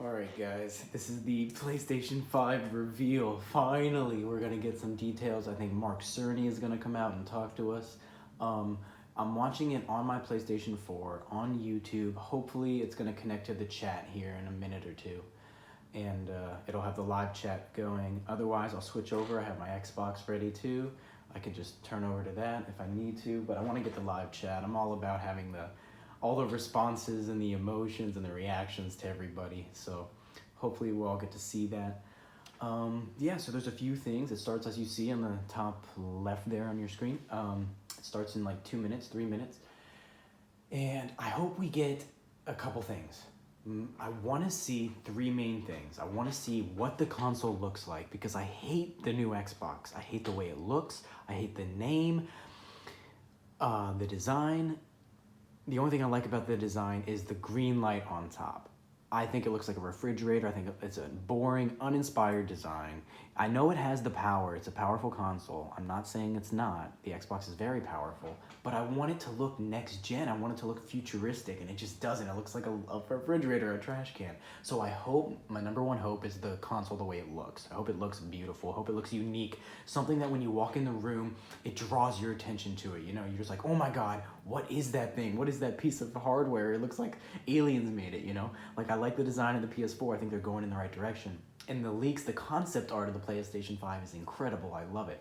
Alright guys, this is the PlayStation 5 reveal. Finally, we're gonna get some details. I think Mark Cerny is gonna come out and talk to us. I'm watching it on my PlayStation 4 on YouTube. Hopefully it's gonna connect to the chat here in a minute or two. And it'll have the live chat going. Otherwise, I'll switch over. I have my Xbox ready too. I can just turn over to that if I need to, but I wanna get the live chat. I'm all about having all the responses and the emotions and the reactions to everybody. So hopefully we'll all get to see that. Yeah, so there's a few things. It starts as you see on the top left there on your screen. It starts in like 2 minutes, 3 minutes. And I hope we get a couple things. I want to see three main things. I want to see what the console looks like because I hate the new Xbox. I hate the way it looks. I hate the name, the design. The only thing I like about the design is the green light on top. I think it looks like a refrigerator. I think it's a boring, uninspired design. I know it has the power. It's a powerful console. I'm not saying it's not. The Xbox is very powerful, but I want it to look next gen. I want it to look futuristic, and it just doesn't. It looks like a refrigerator, a trash can. So I hope, my number one hope is the console the way it looks. I hope it looks beautiful. I hope it looks unique. Something that when you walk in the room, it draws your attention to it. You know, you're just like, oh my God, what is that thing? What is that piece of hardware? It looks like aliens made it, you know? Like, I like the design of the PS4. I think they're going in the right direction. And the leaks, the concept art of the PlayStation 5 is incredible. I love it.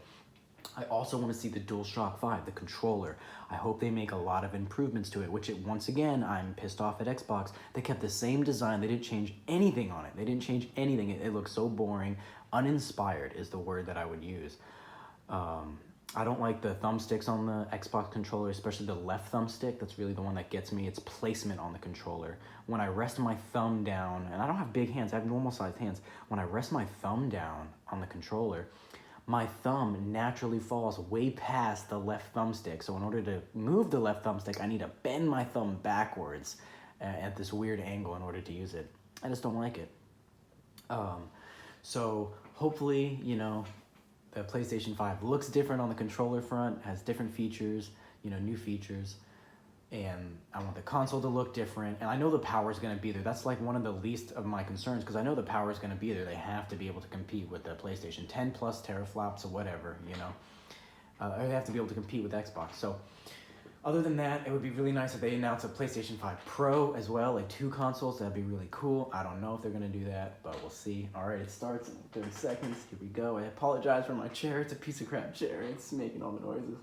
I also want to see the DualShock 5, the controller. I hope they make a lot of improvements to it, which once again, I'm pissed off at Xbox. They kept the same design. They didn't change anything on it. They didn't change anything. It looks so boring. Uninspired is the word that I would use. I don't like the thumbsticks on the Xbox controller, especially the left thumbstick. That's really the one that gets me. It's placement on the controller. When I rest my thumb down, and I don't have big hands, I have normal sized hands. When I rest my thumb down on the controller, my thumb naturally falls way past the left thumbstick. So in order to move the left thumbstick, I need to bend my thumb backwards at this weird angle in order to use it. I just don't like it. So hopefully, you know, the PlayStation 5 looks different on the controller front, has different features, you know, new features, and I want the console to look different, and I know the power is going to be there. That's like one of the least of my concerns, because I know the power is going to be there. They have to be able to compete with the PlayStation 10 plus teraflops or whatever, you know. They have to be able to compete with Xbox. So other than that, it would be really nice if they announced a PlayStation 5 Pro as well, like 2 consoles. That'd be really cool. I don't know if they're going to do that, but we'll see. All right, it starts in 30 seconds. Here we go. I apologize for my chair. It's a piece of crap chair. It's making all the noises.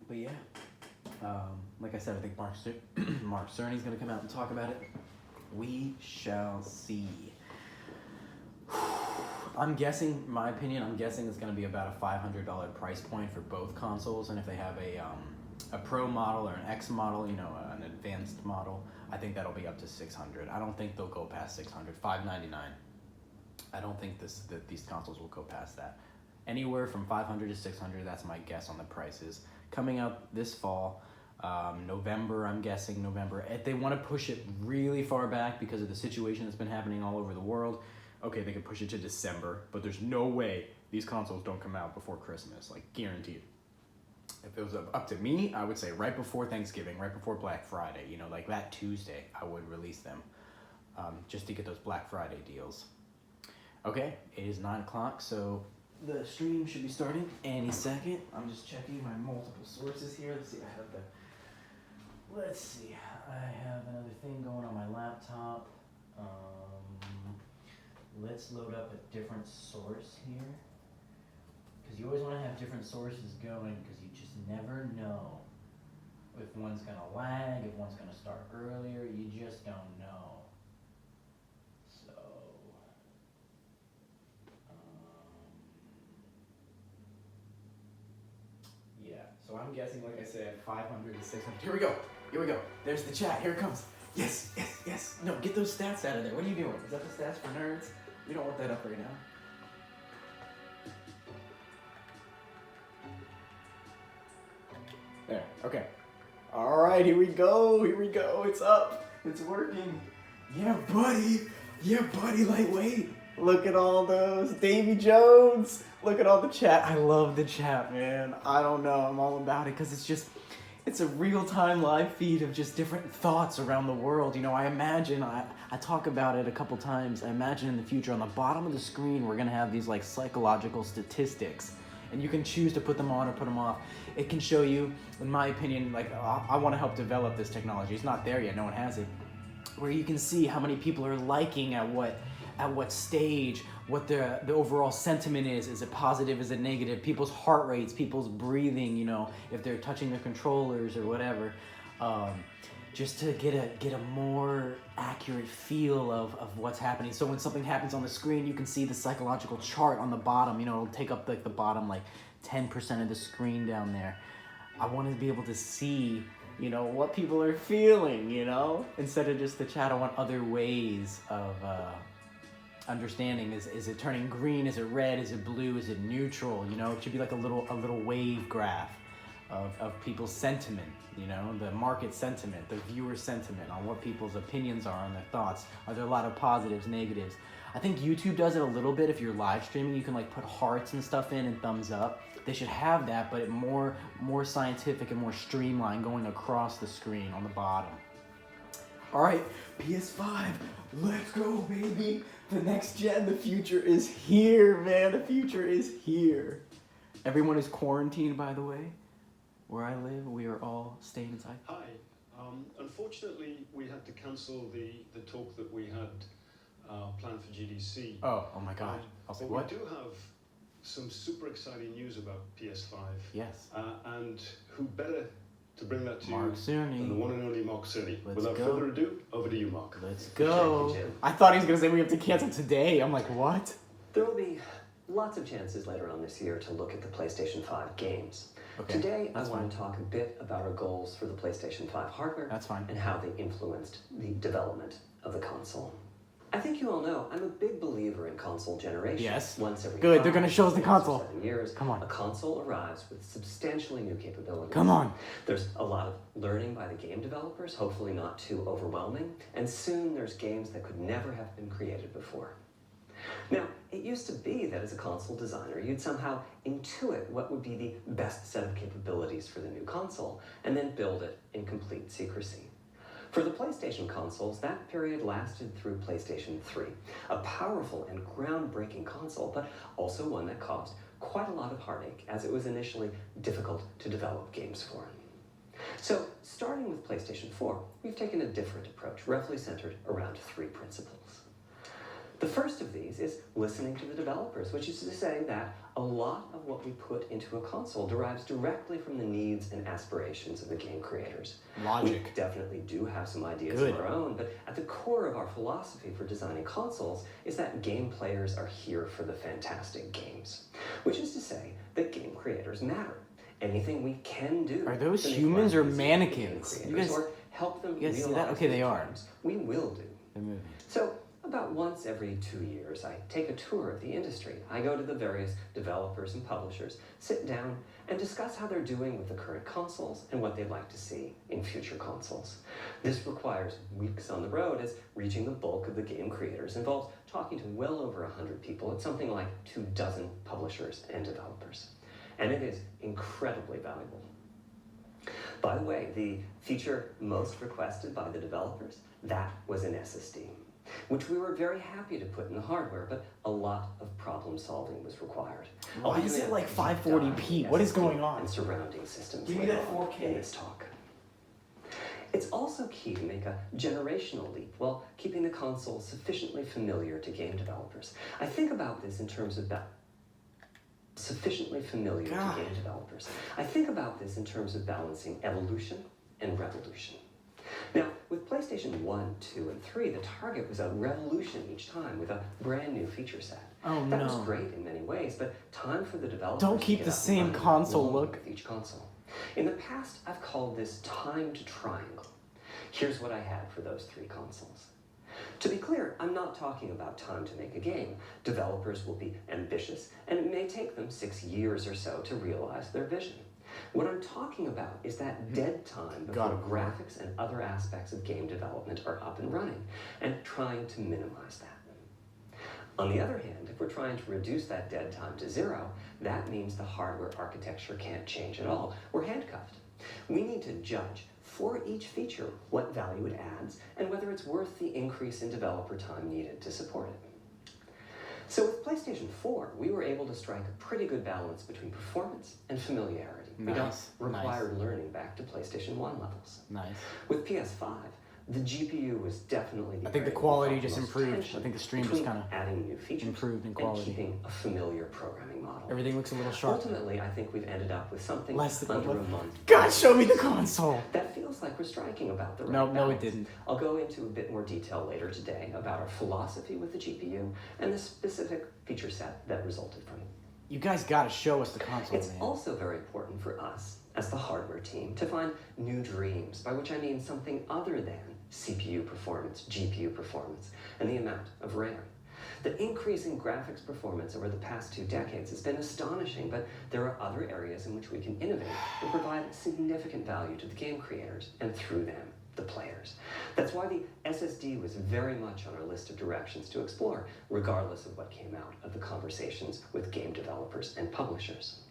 But yeah, like I said, I think Mark Cerny's going to come out and talk about it. We shall see. I'm guessing, my opinion, I'm guessing it's going to be about a $500 price point for both consoles, and if they have a Pro model or an X model, you know, an advanced model, I think that'll be up to $600. I don't think they'll go past $600, $599. I don't think that these consoles will go past that. Anywhere from $500 to $600, that's my guess on the prices. Coming out this fall, November, I'm guessing November. If they want to push it really far back because of the situation that's been happening all over the world, okay, they could push it to December, but there's no way these consoles don't come out before Christmas, like guaranteed. If it was up to me, I would say right before Thanksgiving, right before Black Friday, you know, like that Tuesday, I would release them just to get those Black Friday deals. Okay, it is 9 o'clock, so the stream should be starting any second. I'm just checking my multiple sources here. Let's see, I have another thing going on my laptop. Let's load up a different source here, because you always want to have different sources going, because you just never know if one's going to lag, if one's going to start earlier. You just don't know. So, yeah, so I'm guessing, like I said, 500 to 600. Here we go. There's the chat. Here it comes. Yes. No, get those stats out of there. What are you doing? Is that the stats for nerds? We don't want that up right now. There, okay. All right, here we go. It's up. It's working. Yeah, buddy, lightweight. Look at all those. Davy Jones. Look at all the chat. I love the chat, man. I don't know. I'm all about it because it's just, It's a real-time live feed of just different thoughts around the world. You know, I imagine, I talk about it a couple times, I imagine in the future on the bottom of the screen we're gonna have these like psychological statistics, and you can choose to put them on or put them off. It can show you, in my opinion, like I wanna help develop this technology. It's not there yet, no one has it. Where you can see how many people are liking at what stage, what the overall sentiment is it positive, is it negative, people's heart rates, people's breathing, you know, if they're touching their controllers or whatever, just to get a more accurate feel of what's happening. So when something happens on the screen, you can see the psychological chart on the bottom, you know, it'll take up like the bottom like 10% of the screen down there. I want to be able to see, you know, what people are feeling, you know, instead of just the chat. I want other ways of understanding. Is it turning green? Is it red? Is it blue? Is it neutral? You know, it should be like a little wave graph of people's sentiment, you know, the market sentiment, the viewer sentiment on what people's opinions are, on their thoughts. Are there a lot of positives, negatives? I think YouTube does it a little bit. If you're live streaming, you can like put hearts and stuff in and thumbs up. They should have that, but it more scientific and more streamlined, going across the screen on the bottom. All right, PS5, let's go, baby. The next gen, the future is here, man. The future is here. Everyone is quarantined, by the way. Where I live, we are all staying inside. Hi. Unfortunately, we had to cancel the talk that we had planned for GDC. Oh my God. I was like, what? We do have some super exciting news about PS5. Yes. And who better to bring that to Mark you Cerny. than the one and only Mark Cerny. Let's Without go. further ado, over to you, Mark. Let's go. I thought he was going to say we have to cancel today. I'm like, what? There will be lots of chances later on this year to look at the PlayStation 5 games. Okay, Today, I that's want fine. to talk a bit about our goals for the PlayStation 5 hardware. That's fine. And how they influenced the development of the console. I think you all know I'm a big believer in console generation. Yes. Once every Good, 5, they're gonna show us the 6, or console. 7 years, Come on. a console arrives with substantially new capabilities. Come on. There's a lot of learning by the game developers, hopefully not too overwhelming, and soon there's games that could never have been created before. Now, it used to be that as a console designer, you'd somehow intuit what would be the best set of capabilities for the new console, and then build it in complete secrecy. For the PlayStation consoles, that period lasted through PlayStation 3, a powerful and groundbreaking console, but also one that caused quite a lot of heartache, as it was initially difficult to develop games for. So, starting with PlayStation 4, we've taken a different approach, roughly centered around 3 principles. The first of these is listening to the developers, which is to say that a lot of what we put into a console derives directly from the needs and aspirations of the game creators. Logic. We definitely do have some ideas Good. of our own, but at the core of our philosophy for designing consoles is that game players are here for the fantastic games, which is to say that game creators matter. Anything we can do. Are those to make humans life or easier for mannequins? game You creators guys- or help them you guys see that? realize Okay, they their are. dreams, we will do. They're moving. So, about once every 2 years, I take a tour of the industry. I go to the various developers and publishers, sit down, and discuss how they're doing with the current consoles and what they'd like to see in future consoles. This requires weeks on the road, as reaching the bulk of the game creators involves talking to well over 100 people at something like 24 publishers and developers. And it is incredibly valuable. By the way, the feature most requested by the developers, that was an SSD, which we were very happy to put in the hardware, but a lot of problem solving was required. Why is it like 540p? What is going on? And surrounding systems Give me later that on 4K. in this talk. It's also key to make a generational leap while keeping the console sufficiently familiar to game developers. I think about this in terms of sufficiently familiar God. to game developers. I think about this in terms of balancing evolution and revolution. Now, with PlayStation 1, 2, and 3, the target was a revolution each time with a brand new feature set. Oh, That no. was great in many ways, but time for the developers Don't to keep get the up and same running console along look. with each console. In the past, I've called this time to triangle. Here's what I had for those 3 consoles. To be clear, I'm not talking about time to make a game. Developers will be ambitious, and it may take them 6 years or so to realize their vision. What I'm talking about is that dead time before graphics and other aspects of game development are up and running, and trying to minimize that. On the other hand, if we're trying to reduce that dead time to 0, that means the hardware architecture can't change at all. We're handcuffed. We need to judge for each feature what value it adds and whether it's worth the increase in developer time needed to support it. So with PlayStation 4, we were able to strike a pretty good balance between performance and familiarity. We don't require learning back to PlayStation 1 levels. Nice. With PS5, the GPU was definitely the I think the area quality we felt just most improved. tension I think the stream just between kind of adding new features improved in and quality. keeping a familiar programming model. Everything looks a little sharper. Ultimately, I think we've ended up with something Less than under a month. God, show me the console. That feels like we're striking about the right No, it balance. didn't. I'll go into a bit more detail later today about our philosophy with the GPU and the specific feature set that resulted from it. You guys gotta show us the console, It's man. also very important for us, as the hardware team, to find new dreams, by which I mean something other than CPU performance, GPU performance, and the amount of RAM. The increase in graphics performance over the past 2 decades has been astonishing, but there are other areas in which we can innovate and provide significant value to the game creators, and through them, the players. That's why the SSD was very much on our list of directions to explore, regardless of what came out of the conversations with game developers and publishers.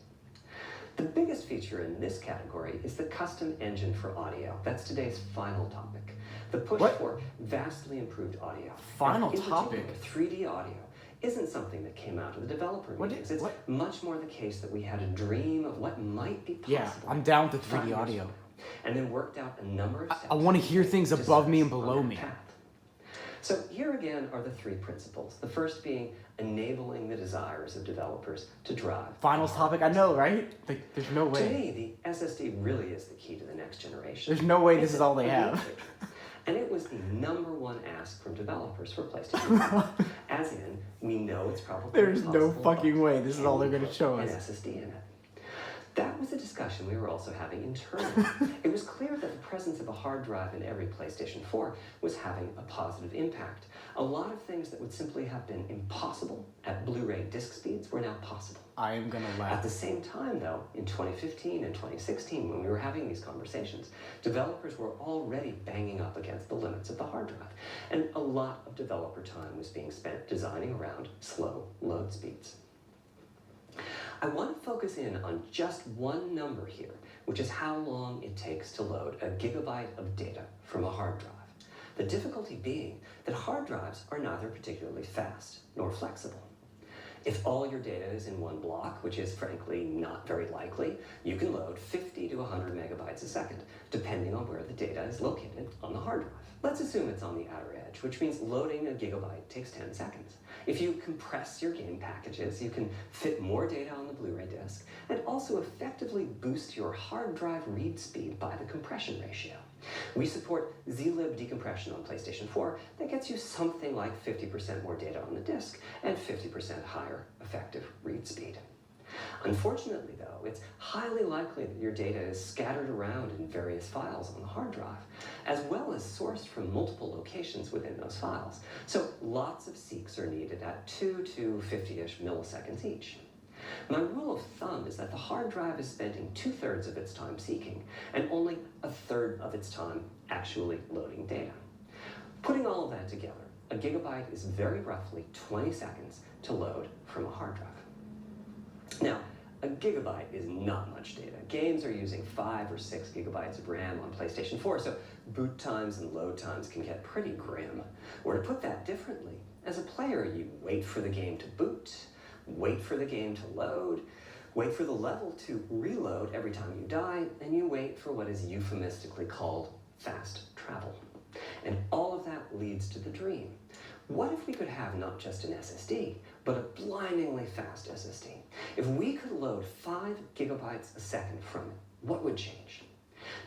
The biggest feature in this category is the custom engine for audio. That's today's final topic. The push for vastly improved audio. Final in topic? particular, 3D audio isn't something that came out of the developer meetings. It's much more the case that we had a dream of what might be possible. Yeah, I'm down with the 3D 5 years audio. from now, and then worked out a number of steps. I want to hear things above me and below me. Path. So here again are the 3 principles. The first being enabling the desires of developers to drive. Finals topic, I know, right? Like, there's no To way. me, the SSD really is the key to the next generation. There's no way this It's is all they a have. game changer. And it was the #1 ask from developers for PlayStation 4. As in, we know it's probably There's no impossible, fucking but way this is all they're can gonna we show put us? an SSD in it? That was a discussion we were also having internally. It was clear that the presence of a hard drive in every PlayStation 4 was having a positive impact. A lot of things that would simply have been impossible at Blu-ray disc speeds were now possible. I am gonna At laugh. the same time, though, in 2015 and 2016, when we were having these conversations, developers were already banging up against the limits of the hard drive, and a lot of developer time was being spent designing around slow load speeds. I want to focus in on just one number here, which is how long it takes to load a gigabyte of data from a hard drive. The difficulty being that hard drives are neither particularly fast nor flexible. If all your data is in one block, which is frankly not very likely, you can load 50 to 100 megabytes a second, depending on where the data is located on the hard drive. Let's assume it's on the outer edge, which means loading a gigabyte takes 10 seconds. If you compress your game packages, you can fit more data on the Blu-ray disc and also effectively boost your hard drive read speed by the compression ratio. We support zlib decompression on PlayStation 4 that gets you something like 50% more data on the disc and 50% higher effective read speed. Unfortunately, though, it's highly likely that your data is scattered around in various files on the hard drive, as well as sourced from multiple locations within those files. So lots of seeks are needed at 2 to 50-ish milliseconds each. My rule of thumb is that the hard drive is spending 2/3 of its time seeking and only 1/3 of its time actually loading data. Putting all of that together, a gigabyte is very roughly 20 seconds to load from a hard drive. Now, a gigabyte is not much data. Games are using 5 or 6 gigabytes of RAM on PlayStation 4, so boot times and load times can get pretty grim. Or to put that differently, as a player, you wait for the game to boot, wait for the game to load, wait for the level to reload every time you die, and you wait for what is euphemistically called fast travel. And all of that leads to the dream. What if we could have not just an SSD, but a blindingly fast SSD? If we could load 5 gigabytes a second from it, what would change?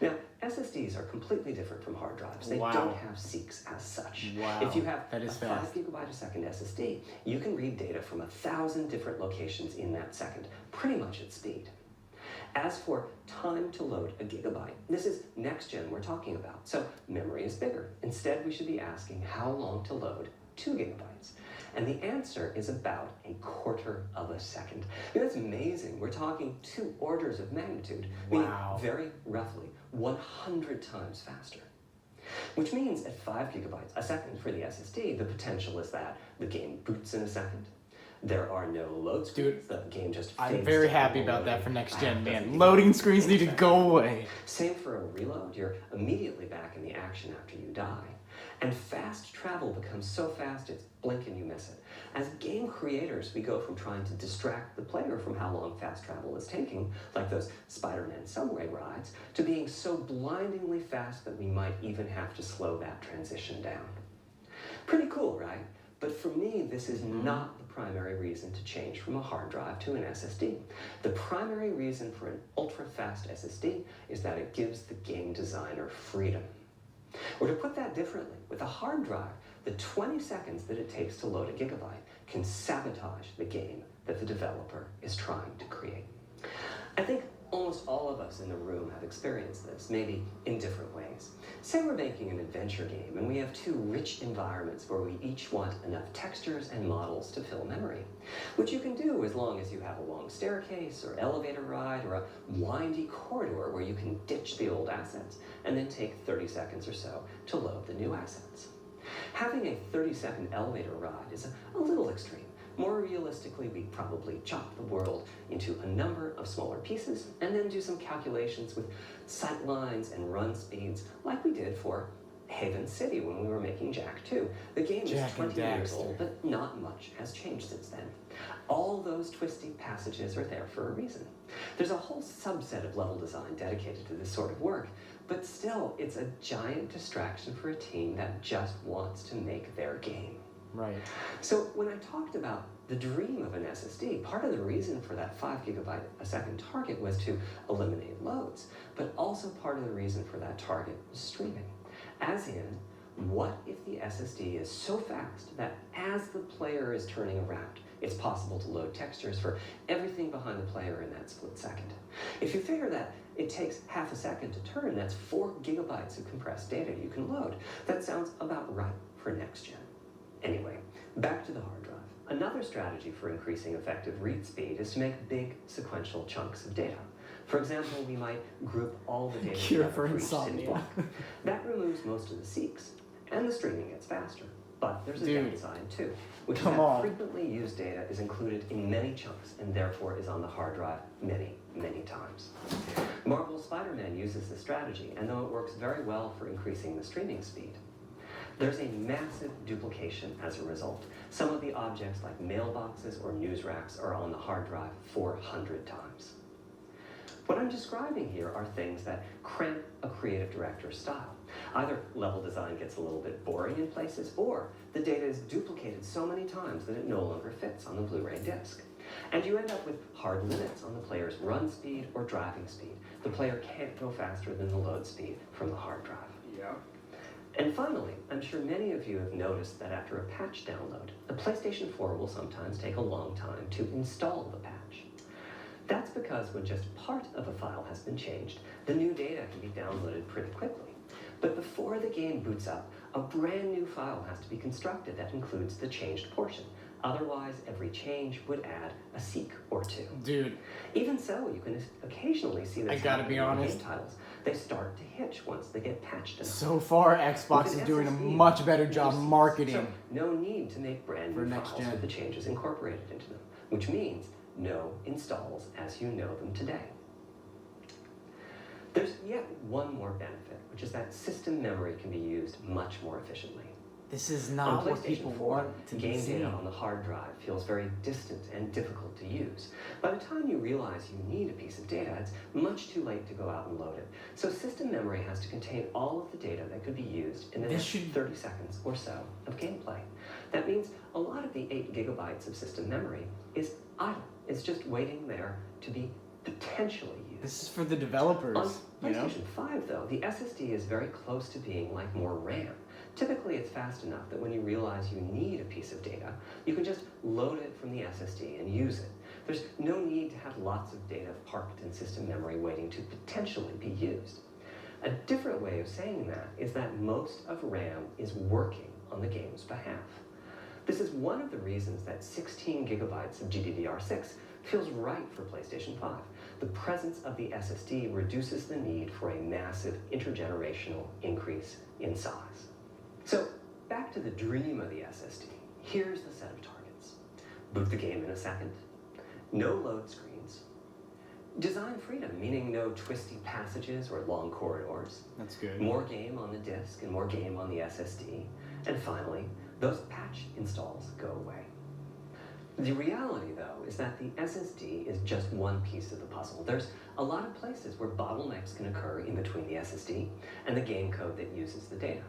Now, SSDs are completely different from hard drives. They don't have seeks as such. Wow, If you have that is a 5 fast. gigabyte a second SSD, you can read data from 1,000 different locations in that second, pretty much at speed. As for time to load a gigabyte, this is next gen we're talking about, so memory is bigger. Instead, we should be asking how long to load 2 gigabytes. And the answer is about 1/4 of a second. That's amazing. We're talking 2 orders of magnitude, meaning very roughly 100 times faster. Which means at 5 gigabytes a second for the SSD, the potential is that the game boots in a second, There are no load screens. The game just I'm fades very to happy normal about that loading. for next I gen, doesn't man. give Loading me screens need to feedback. go away. Same for a reload. You're immediately back in the action after you die. And fast travel becomes so fast it's blink and you miss it. As game creators, we go from trying to distract the player from how long fast travel is taking, like those Spider-Man subway rides, to being so blindingly fast that we might even have to slow that transition down. Pretty cool, right? But for me, this is not the primary reason to change from a hard drive to an SSD. The primary reason for an ultra-fast SSD is that it gives the game designer freedom. Or to put that differently, with a hard drive, the 20 seconds that it takes to load a gigabyte can sabotage the game that the developer is trying to create. I think almost all of us in the room have experienced this, maybe in different ways. Say we're making an adventure game and we have two rich environments where we each want enough textures and models to fill memory, which you can do as long as you have a long staircase or elevator ride or a windy corridor where you can ditch the old assets and then take 30 seconds or so to load the new assets. Having a 30-second elevator ride is a little extreme. More realistically, we'd probably chop the world into a number of smaller pieces and then do some calculations with sight lines and run speeds like we did for Haven City when we were making Jak 2. The game is 20 years old, but not much has changed since then. All those twisty passages are there for a reason. There's a whole subset of level design dedicated to this sort of work, but still, it's a giant distraction for a team that just wants to make their game. Right. So when I talked about the dream of an SSD, part of the reason for that 5 gigabyte a second target was to eliminate loads, but also part of the reason for that target was streaming. As in, what if the SSD is so fast that as the player is turning around, it's possible to load textures for everything behind the player in that split second? If you figure that it takes half a second to turn, that's 4 gigabytes of compressed data you can load. That sounds about right for next gen. Anyway, back to the hard drive. Another strategy for increasing effective read speed is to make big sequential chunks of data. For example, we might group all the data Cure together for each city insomnia. block. That removes most of the seeks, and the streaming gets faster. But there's a downside too, which is that frequently used data is included in many chunks and therefore is on the hard drive many, many times. Marvel's Spider-Man uses this strategy, and though it works very well for increasing the streaming speed, there's a massive duplication as a result. Some of the objects like mailboxes or news racks are on the hard drive 400 times. What I'm describing here are things that cramp a creative director's style. Either level design gets a little bit boring in places, or the data is duplicated so many times that it no longer fits on the Blu-ray disc. And you end up with hard limits on the player's run speed or driving speed. The player can't go faster than the load speed from the hard drive. Yeah. And finally, I'm sure many of you have noticed that after a patch download, the PlayStation 4 will sometimes take a long time to install the patch. That's because when just part of a file has been changed, the new data can be downloaded pretty quickly. But before the game boots up, a brand new file has to be constructed that includes the changed portion. Otherwise, every change would add a seek or two. Dude. Even so, you can occasionally see this I gotta be honest. game titles. They start to hitch once they get patched enough. So far, Xbox is doing a much better job marketing. So no need to make brand new next files gen. with the changes incorporated into them, which means no installs as you know them today. There's yet one more benefit, which is that system memory can be used much more efficiently. This is On not what PlayStation people 4, want to game see. data on the hard drive feels very distant and difficult to use. By the time you realize you need a piece of data, it's much too late to go out and load it. So system memory has to contain all of the data that could be used in the next 30 seconds or so of gameplay. That means a lot of the 8 gigabytes of system memory is idle. It's just waiting there to be potentially used. This is for the developers, On you know? PlayStation 5, though, the SSD is very close to being like more RAM. Typically, it's fast enough that when you realize you need a piece of data, you can just load it from the SSD and use it. There's no need to have lots of data parked in system memory waiting to potentially be used. A different way of saying that is that most of RAM is working on the game's behalf. This is one of the reasons that 16 gigabytes of GDDR6 feels right for PlayStation 5. The presence of the SSD reduces the need for a massive intergenerational increase in size. So back to the dream of the SSD. Here's the set of targets. boot the game in a second, no load screens, design freedom, meaning no twisty passages or long corridors, That's good. more game on the disk and more game on the SSD, and finally, those patch installs go away. The reality, though, is that the SSD is just one piece of the puzzle. There's a lot of places where bottlenecks can occur in between the SSD and the game code that uses the data.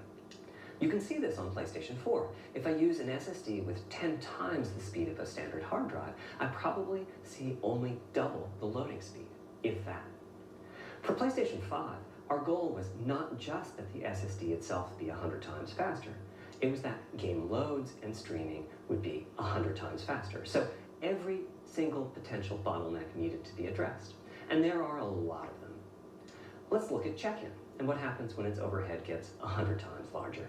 You can see this on PlayStation 4. If I use an SSD with 10 times the speed of a standard hard drive, I probably see only double the loading speed, if that. For PlayStation 5, our goal was not just that the SSD itself be 100 times faster, it was that game loads and streaming would be 100 times faster. So every single potential bottleneck needed to be addressed. And there are a lot of them. Let's look at check-in and what happens when its overhead gets 100 times larger.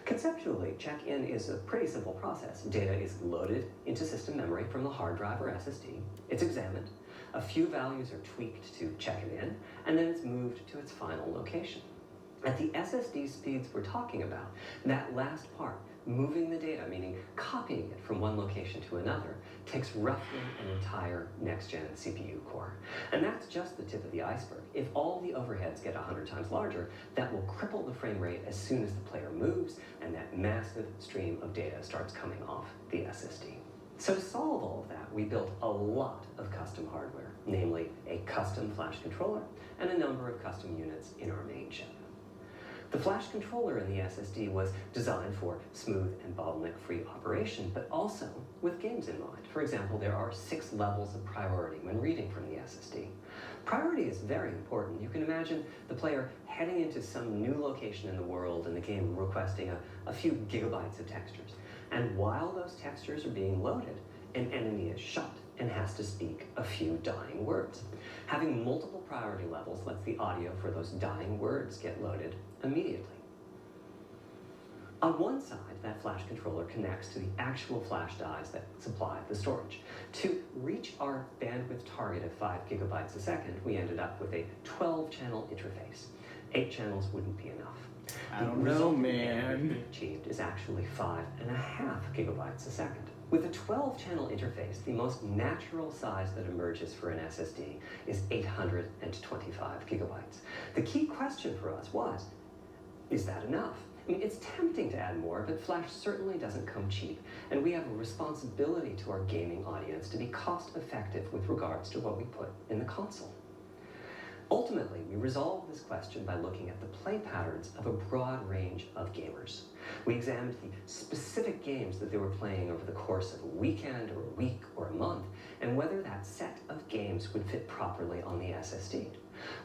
Conceptually, check-in is a pretty simple process. Data is loaded into system memory from the hard drive or SSD. It's examined. A few values are tweaked to check it in, and then it's moved to its final location. At the SSD speeds we're talking about, that last part, moving the data, meaning copying it from one location to another, takes roughly an entire next-gen CPU core. And that's just the tip of the iceberg. If all the overheads get 100 times larger, that will cripple the frame rate as soon as the player moves, and that massive stream of data starts coming off the SSD. So to solve all of that, we built a lot of custom hardware, namely a custom flash controller and a number of custom units in our main chip. The flash controller in the SSD was designed for smooth and bottleneck-free operation, but also with games in mind. For example, there are 6 levels of priority when reading from the SSD. Priority is very important. You can imagine the player heading into some new location in the world and the game requesting a few gigabytes of textures. And while those textures are being loaded, an enemy is shot and has to speak a few dying words. Having multiple priority levels lets the audio for those dying words get loaded immediately. On one side, that flash controller connects to the actual flash drives that supply the storage. To reach our bandwidth target of 5 gigabytes a second, we ended up with a 12-channel interface. 8 channels wouldn't be enough. I don't know, man. The achieved is actually 5.5 gigabytes a second. With a 12-channel interface, the most natural size that emerges for an SSD is 825 gigabytes. The key question for us was, is that enough? I mean, it's tempting to add more, but flash certainly doesn't come cheap, and we have a responsibility to our gaming audience to be cost-effective with regards to what we put in the console. Ultimately, we resolved this question by looking at the play patterns of a broad range of gamers. We examined the specific games that they were playing over the course of a weekend or a week or a month, and whether that set of games would fit properly on the SSD.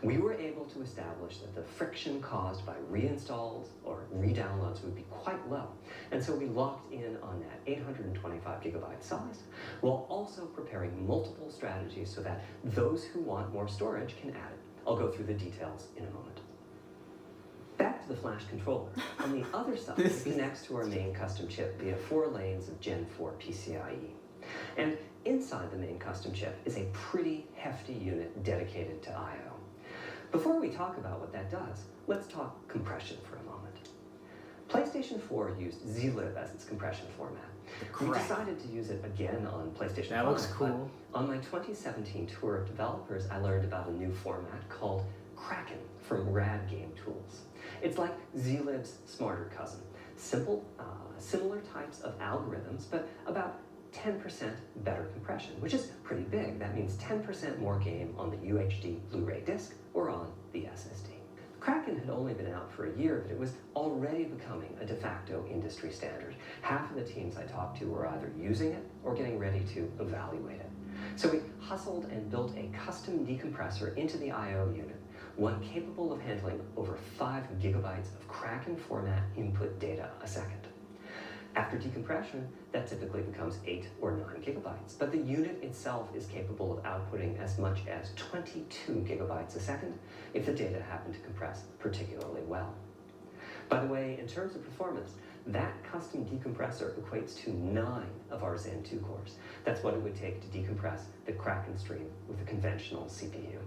We were able to establish that the friction caused by reinstalls or redownloads would be quite low, and so we locked in on that 825 gigabyte size, while also preparing multiple strategies so that those who want more storage can add it. I'll go through the details in a moment. Back to the flash controller. On the other side, it connects to our main custom chip via 4 lanes of Gen 4 PCIe. And inside the main custom chip is a pretty hefty unit dedicated to I/O. Before we talk about what that does, let's talk compression for a moment. PlayStation 4 used zlib as its compression format. We decided to use it again on PlayStation 5. That looks cool. On my 2017 tour of developers, I learned about a new format called Kraken from Rad Game Tools. It's like zlib's smarter cousin. Simple, similar types of algorithms, but about 10% better compression, which is pretty big. That means 10% more game on the UHD Blu-ray disc or on the SSD. Kraken had only been out for a year, but it was already becoming a de facto industry standard. Half of the teams I talked to were either using it or getting ready to evaluate it. So we hustled and built a custom decompressor into the I/O unit, one capable of handling over 5 gigabytes of Kraken format input data a second. After decompression, that typically becomes 8 or 9 gigabytes, but the unit itself is capable of outputting as much as 22 gigabytes a second if the data happen to compress particularly well. By the way, in terms of performance, that custom decompressor equates to 9 of our Zen 2 cores. That's what it would take to decompress the Kraken stream with a conventional CPU.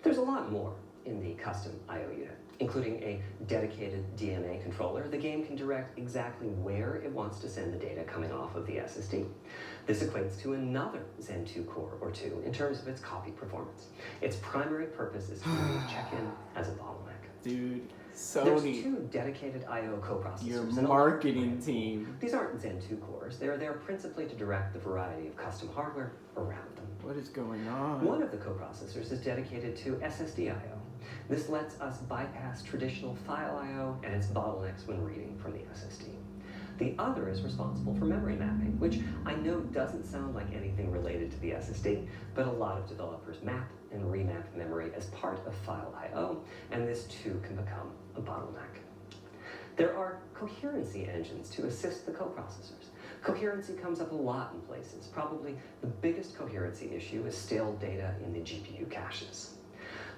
There's a lot more in the custom I/O unit. Including a dedicated DMA controller, the game can direct exactly where it wants to send the data coming off of the SSD. This equates to another Zen 2 core or two in terms of its copy performance. Its primary purpose is to remove check-in as a bottleneck. Dude, There's Sony, 2 dedicated I/O coprocessors. your and a marketing team. These aren't Zen 2 cores. They're there principally to direct the variety of custom hardware around them. What is going on? One of the coprocessors is dedicated to SSD I/O. This lets us bypass traditional file I/O and its bottlenecks when reading from the SSD. The other is responsible for memory mapping, which I know doesn't sound like anything related to the SSD, but a lot of developers map and remap memory as part of file I/O, and this too can become a bottleneck. There are coherency engines to assist the coprocessors. Coherency comes up a lot in places. Probably the biggest coherency issue is stale data in the GPU caches.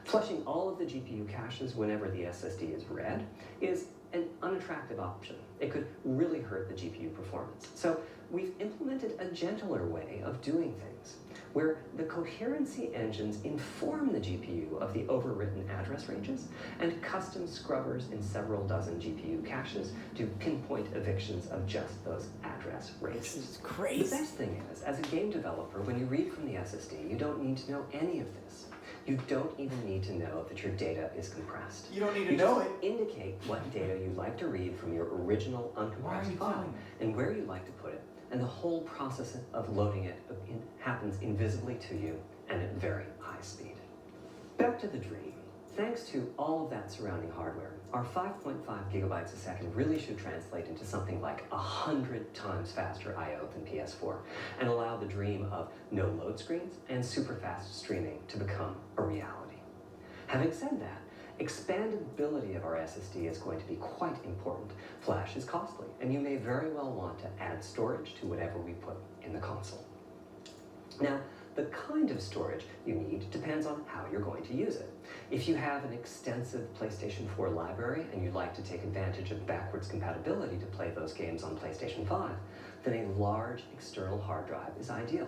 Flushing all of the GPU caches whenever the SSD is read is an unattractive option. It could really hurt the GPU performance. So we've implemented a gentler way of doing things, where the coherency engines inform the GPU of the overwritten address ranges and custom scrubbers in several dozen GPU caches to pinpoint evictions of just those address ranges. This is The crazy. best thing is, as a game developer, when you read from the SSD, you don't need to know any of this. You don't even need to know that your data is compressed. You don't need to You know just it. indicate what data you'd like to read from your original Why are uncompressed you file doing and where you'd like to put it, and the whole process of loading it happens invisibly to you and at very high speed. Back to the dream. Thanks to all of that surrounding hardware, our 5.5 gigabytes a second really should translate into something like 100 times faster I/O than PS4 and allow the dream of no load screens and super fast streaming to become a reality. Having said that, expandability of our SSD is going to be quite important. Flash is costly, and you may very well want to add storage to whatever we put in the console. Now, the kind of storage you need depends on how you're going to use it. If you have an extensive PlayStation 4 library and you'd like to take advantage of backwards compatibility to play those games on PlayStation 5, then a large external hard drive is ideal.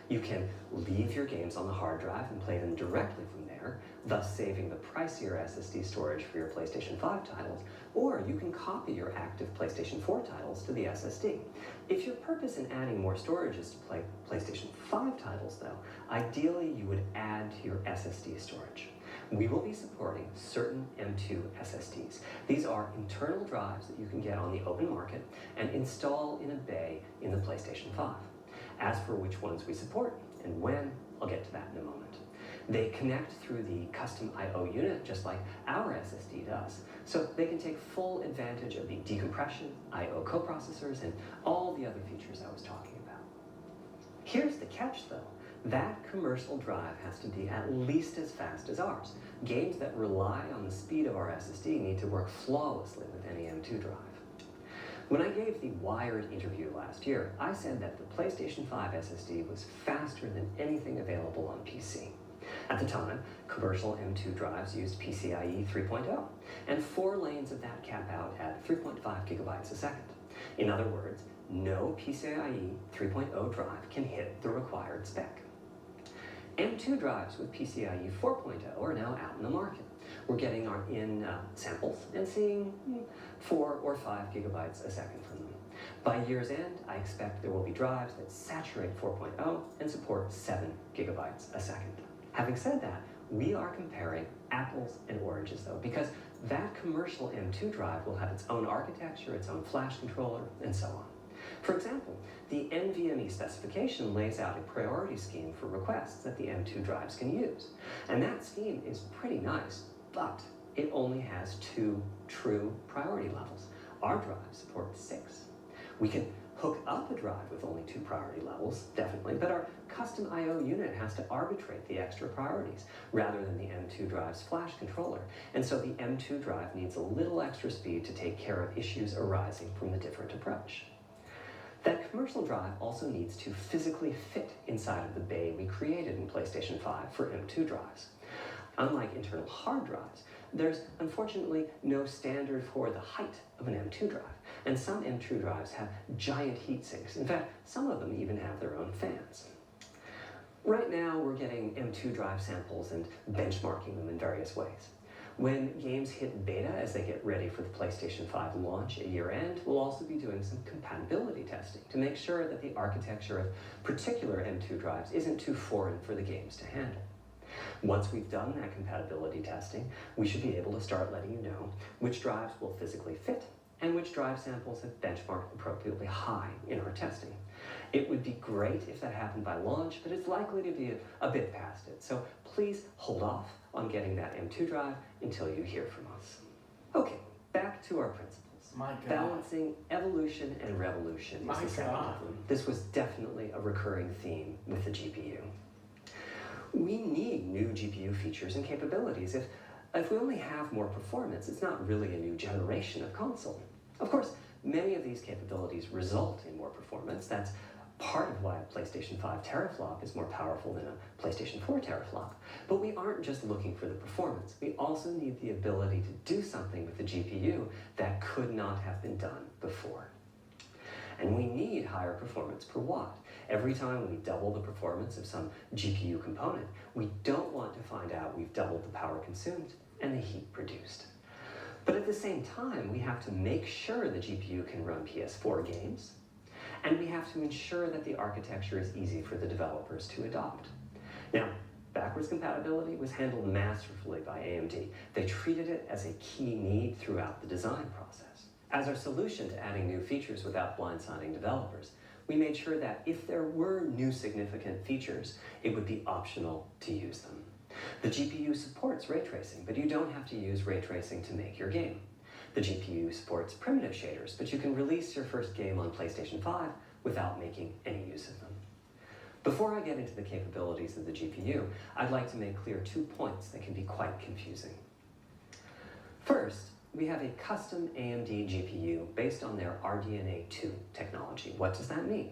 You can leave your games on the hard drive and play them directly from there, thus saving the pricier SSD storage for your PlayStation 5 titles, or you can copy your active PlayStation 4 titles to the SSD. If your purpose in adding more storage is to play PlayStation 5 titles, though, ideally you would add to your SSD storage. We will be supporting certain M2 SSDs. These are internal drives that you can get on the open market and install in a bay in the PlayStation 5. As for which ones we support and when, I'll get to that in a moment. They connect through the custom I/O unit just like our SSD does, so they can take full advantage of the decompression, I/O coprocessors, and all the other features I was talking about. Here's the catch though. That commercial drive has to be at least as fast as ours. Games that rely on the speed of our SSD need to work flawlessly with any M2 drive. When I gave the Wired interview last year, I said that the PlayStation 5 SSD was faster than anything available on PC. At the time, commercial M2 drives used PCIe 3.0, and 4 lanes of that cap out at 3.5 gigabytes a second. In other words, no PCIe 3.0 drive can hit the required spec. M2 drives with PCIe 4.0 are now out in the market. We're getting our samples and seeing 4 or 5 gigabytes a second from them. By year's end, I expect there will be drives that saturate 4.0 and support 7 gigabytes a second. Having said that, we are comparing apples and oranges though, because that commercial M2 drive will have its own architecture, its own flash controller, and so on. For example, the NVMe specification lays out a priority scheme for requests that the M2 drives can use. And that scheme is pretty nice, but it only has 2 true priority levels. Our drives support 6. We can hook up a drive with only 2 priority levels, definitely, but our custom I/O unit has to arbitrate the extra priorities rather than the M2 drive's flash controller. And so the M2 drive needs a little extra speed to take care of issues arising from the different approach. That commercial drive also needs to physically fit inside of the bay we created in PlayStation 5 for M2 drives. Unlike internal hard drives, there's unfortunately no standard for the height of an M2 drive, and some M2 drives have giant heat sinks. In fact, some of them even have their own fans. Right now, we're getting M2 drive samples and benchmarking them in various ways. When games hit beta as they get ready for the PlayStation 5 launch at year-end, we'll also be doing some compatibility testing to make sure that the architecture of particular M2 drives isn't too foreign for the games to handle. Once we've done that compatibility testing, we should be able to start letting you know which drives will physically fit and which drive samples have benchmarked appropriately high in our testing. It would be great if that happened by launch, but it's likely to be a bit past it, so please hold off on getting that M2 drive until you hear from us. Okay, back to our principles. My God. Balancing evolution and revolution is the second of them. This was definitely a recurring theme with the GPU. We need new GPU features and capabilities. If we only have more performance, it's not really a new generation of console. Of course, many of these capabilities result in more performance. That's part of why a PlayStation 5 teraflop is more powerful than a PlayStation 4 teraflop. But we aren't just looking for the performance. We also need the ability to do something with the GPU that could not have been done before. And we need higher performance per watt. Every time we double the performance of some GPU component, we don't want to find out we've doubled the power consumed and the heat produced. But at the same time, we have to make sure the GPU can run PS4 games, and we have to ensure that the architecture is easy for the developers to adopt. Now, backwards compatibility was handled masterfully by AMD. They treated it as a key need throughout the design process. As our solution to adding new features without blindsiding developers, we made sure that if there were new significant features, it would be optional to use them. The GPU supports ray tracing, but you don't have to use ray tracing to make your game. The GPU supports primitive shaders, but you can release your first game on PlayStation 5 without making any use of them. Before I get into the capabilities of the GPU, I'd like to make clear 2 points that can be quite confusing. First, we have a custom AMD GPU based on their RDNA 2 technology. What does that mean?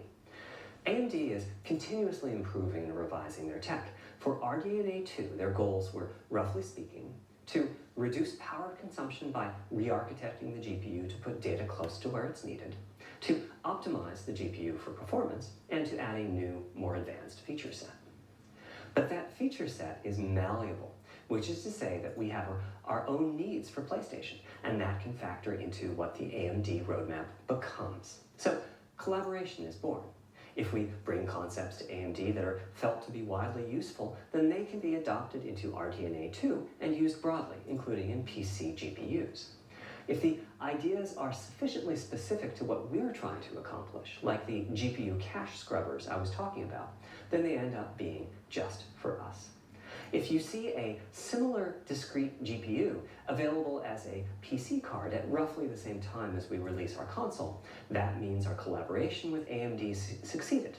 AMD is continuously improving and revising their tech. For RDNA 2, their goals were, roughly speaking, to reduce power consumption by re-architecting the GPU to put data close to where it's needed, to optimize the GPU for performance, and to add a new, more advanced feature set. But that feature set is malleable, which is to say that we have our own needs for PlayStation, and that can factor into what the AMD roadmap becomes. So collaboration is born. If we bring concepts to AMD that are felt to be widely useful, then they can be adopted into RDNA 2 and used broadly, including in PC GPUs. If the ideas are sufficiently specific to what we're trying to accomplish, like the GPU cache scrubbers I was talking about, then they end up being just for us. If you see a similar discrete GPU available as a PC card at roughly the same time as we release our console, that means our collaboration with AMD succeeded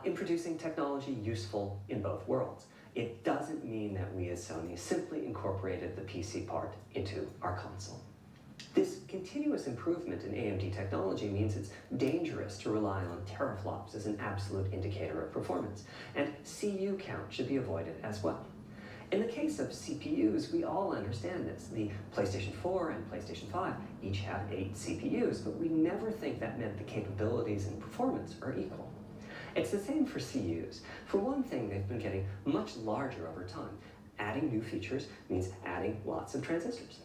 in producing technology useful in both worlds. It doesn't mean that we as Sony simply incorporated the PC part into our console. This continuous improvement in AMD technology means it's dangerous to rely on teraflops as an absolute indicator of performance, and CU count should be avoided as well. In the case of CPUs, we all understand this. The PlayStation 4 and PlayStation 5 each have 8 CPUs, but we never think that meant the capabilities and performance are equal. It's the same for CUs. For one thing, they've been getting much larger over time. Adding new features means adding lots of transistors.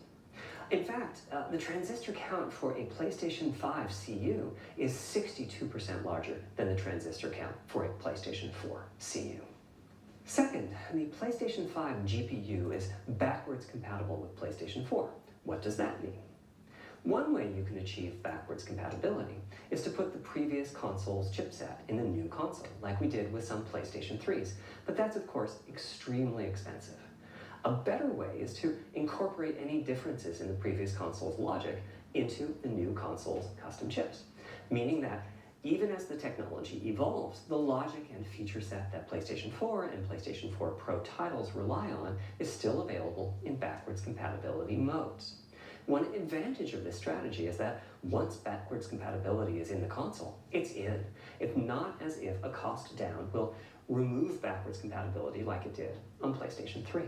In fact, the transistor count for a PlayStation 5 CU is 62% larger than the transistor count for a PlayStation 4 CU. Second, the PlayStation 5 GPU is backwards compatible with PlayStation 4. What does that mean? One way you can achieve backwards compatibility is to put the previous console's chipset in the new console, like we did with some PlayStation 3s, but that's of course extremely expensive. A better way is to incorporate any differences in the previous console's logic into the new console's custom chips, meaning that even as the technology evolves, the logic and feature set that PlayStation 4 and PlayStation 4 Pro titles rely on is still available in backwards compatibility modes. One advantage of this strategy is that once backwards compatibility is in the console, it's in. It's not as if a cost down will remove backwards compatibility like it did on PlayStation 3.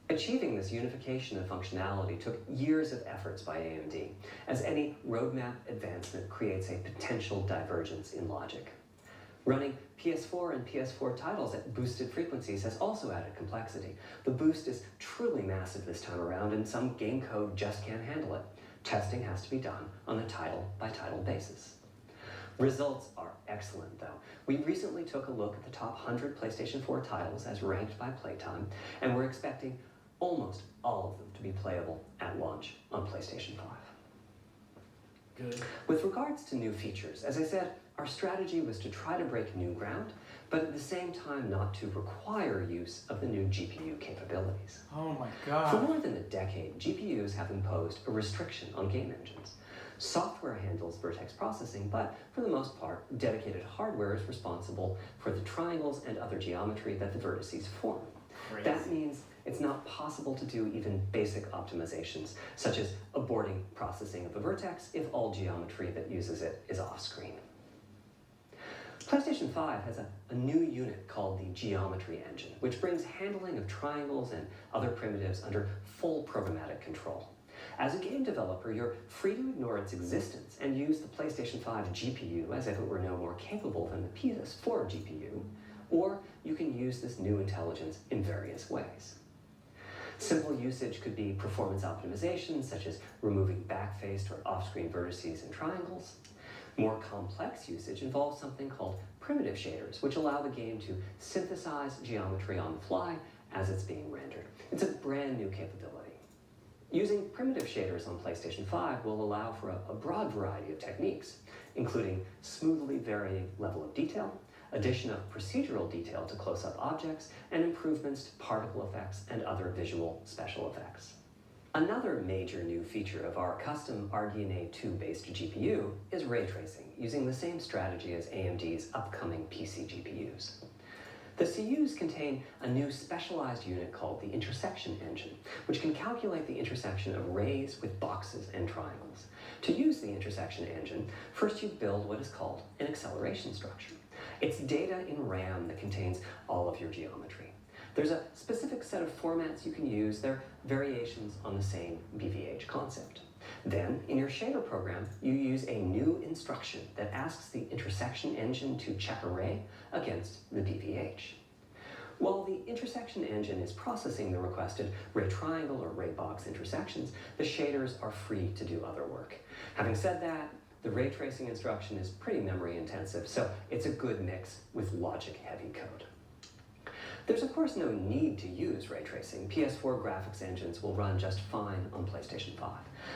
Achieving this unification of functionality took years of efforts by AMD, as any roadmap advancement creates a potential divergence in logic. Running PS4 and PS4 titles at boosted frequencies has also added complexity. The boost is truly massive this time around, and some game code just can't handle it. Testing has to be done on a title-by-title basis. Results are excellent, though. We recently took a look at the top 100 PlayStation 4 titles as ranked by playtime, and we're expecting almost all of them to be playable at launch on PlayStation 5. Good. With regards to new features, as I said, our strategy was to try to break new ground, but at the same time not to require use of the new GPU capabilities. Oh my For god. more than a decade, GPUs have imposed a restriction on game engines. Software handles vertex processing, but for the most part, dedicated hardware is responsible for the triangles and other geometry that the vertices form. Crazy. That means it's not possible to do even basic optimizations, such as aborting processing of a vertex if all geometry that uses it is off-screen. PlayStation 5 has a new unit called the Geometry Engine, which brings handling of triangles and other primitives under full programmatic control. As a game developer, you're free to ignore its existence and use the PlayStation 5 GPU as if it were no more capable than the PS4 GPU, or you can use this new intelligence in various ways. Simple usage could be performance optimization, such as removing backfaced or off-screen vertices and triangles. More complex usage involves something called primitive shaders, which allow the game to synthesize geometry on the fly as it's being rendered. It's a brand new capability. Using primitive shaders on PlayStation 5 will allow for a broad variety of techniques, including smoothly varying level of detail, addition of procedural detail to close-up objects, and improvements to particle effects and other visual special effects. Another major new feature of our custom RDNA 2-based GPU is ray tracing, using the same strategy as AMD's upcoming PC GPUs. The CUs contain a new specialized unit called the intersection engine, which can calculate the intersection of rays with boxes and triangles. To use the intersection engine, first you build what is called an acceleration structure. It's data in RAM that contains all of your geometry. There's a specific set of formats you can use. They're variations on the same BVH concept. Then, in your shader program, you use a new instruction that asks the intersection engine to check a ray against the BVH. While the intersection engine is processing the requested ray triangle or ray box intersections, the shaders are free to do other work. Having said that, the ray tracing instruction is pretty memory intensive, so it's a good mix with logic-heavy code. There's of course no need to use ray tracing. PS4 graphics engines will run just fine on PlayStation 5,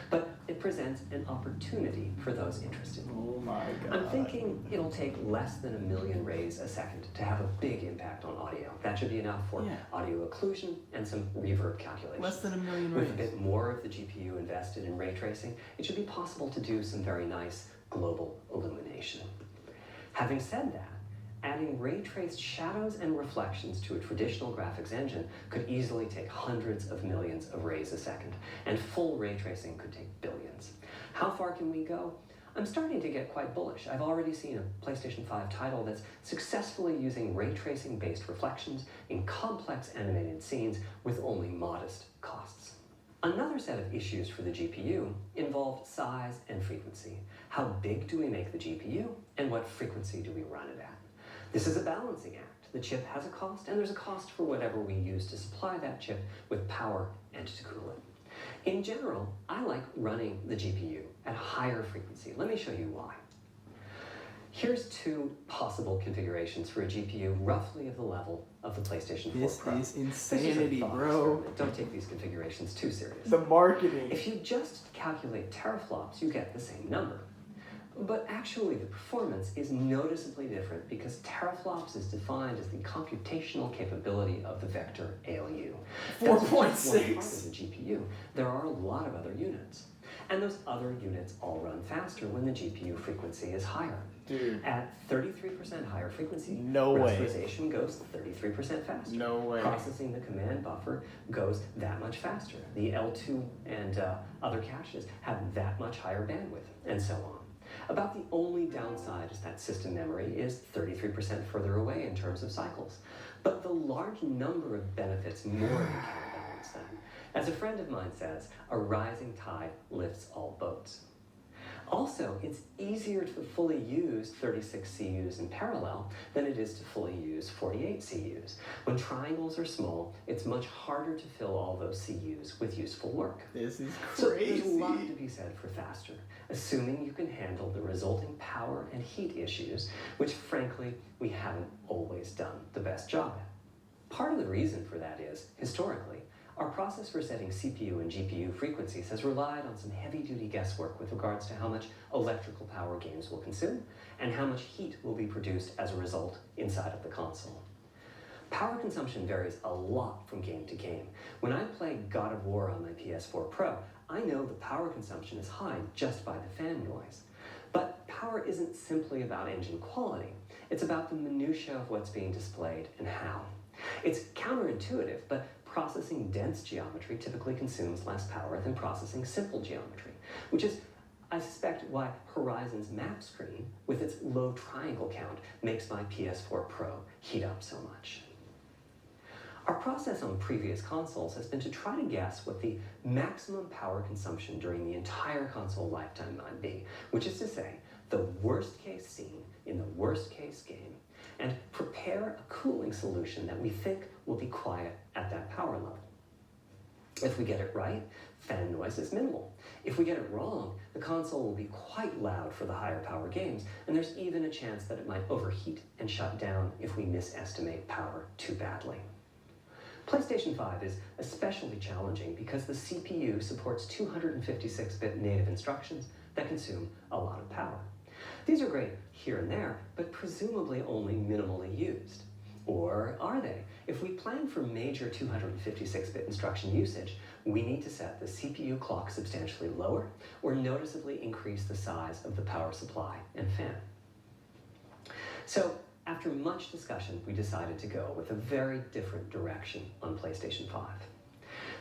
but it presents an opportunity for those interested. Oh my god. I'm thinking it'll take less than 1 million rays a second to have a big impact on audio. That should be enough for audio occlusion and some reverb calculations. Less than 1 million With rays. a bit more of the GPU invested in ray tracing, it should be possible to do some very nice global illumination. Having said that, adding ray-traced shadows and reflections to a traditional graphics engine could easily take hundreds of millions of rays a second, and full ray tracing could take billions. How far can we go? I'm starting to get quite bullish. I've already seen a PlayStation 5 title that's successfully using ray tracing-based reflections in complex animated scenes with only modest costs. Another set of issues for the GPU involved size and frequency. How big do we make the GPU, and what frequency do we run it at? This is a balancing act. The chip has a cost, and there's a cost for whatever we use to supply that chip with power and to cool it. In general, I like running the GPU at a higher frequency. Let me show you why. Here's 2 possible configurations for a GPU roughly of the level of the PlayStation 4 Pro. This is This is a insanity, thought bro. experiment. Don't take these configurations too seriously. The marketing. If you just calculate teraflops, you get the same number. But actually, the performance is noticeably different because teraflops is defined as the computational capability of the vector ALU. That's just one 4.6. part of the GPU. There are a lot of other units. And those other units all run faster when the GPU frequency is higher. Dude. At 33% higher frequency, No way. rasterization goes 33% faster. No way. Processing the command buffer goes that much faster. The L2 and other caches have that much higher bandwidth, and so on. About the only downside is that system memory is 33% further away in terms of cycles. But the large number of benefits more than counterbalance that. As a friend of mine says, a rising tide lifts all boats. Also, it's easier to fully use 36 CUs in parallel than it is to fully use 48 CUs. When triangles are small, it's much harder to fill all those CUs with useful work. This is So crazy. there's a lot to be said for faster, assuming you can handle the resulting power and heat issues, which frankly, we haven't always done the best job at. Part of the reason for that is, historically, our process for setting CPU and GPU frequencies has relied on some heavy-duty guesswork with regards to how much electrical power games will consume and how much heat will be produced as a result inside of the console. Power consumption varies a lot from game to game. When I play God of War on my PS4 Pro, I know the power consumption is high just by the fan noise. But power isn't simply about engine quality. It's about the minutiae of what's being displayed and how. It's counterintuitive, but processing dense geometry typically consumes less power than processing simple geometry, which is, I suspect, why Horizon's map screen, with its low triangle count, makes my PS4 Pro heat up so much. Our process on previous consoles has been to try to guess what the maximum power consumption during the entire console lifetime might be, which is to say, the worst case scene in the worst case game, and prepare a cooling solution that we think will be quiet at that power level. If we get it right, fan noise is minimal. If we get it wrong, the console will be quite loud for the higher power games, and there's even a chance that it might overheat and shut down if we misestimate power too badly. PlayStation 5 is especially challenging because the CPU supports 256-bit native instructions that consume a lot of power. These are great here and there, but presumably only minimally used. Or are they? If we plan for major 256-bit instruction usage, we need to set the CPU clock substantially lower or noticeably increase the size of the power supply and fan. So, after much discussion, we decided to go with a very different direction on PlayStation 5.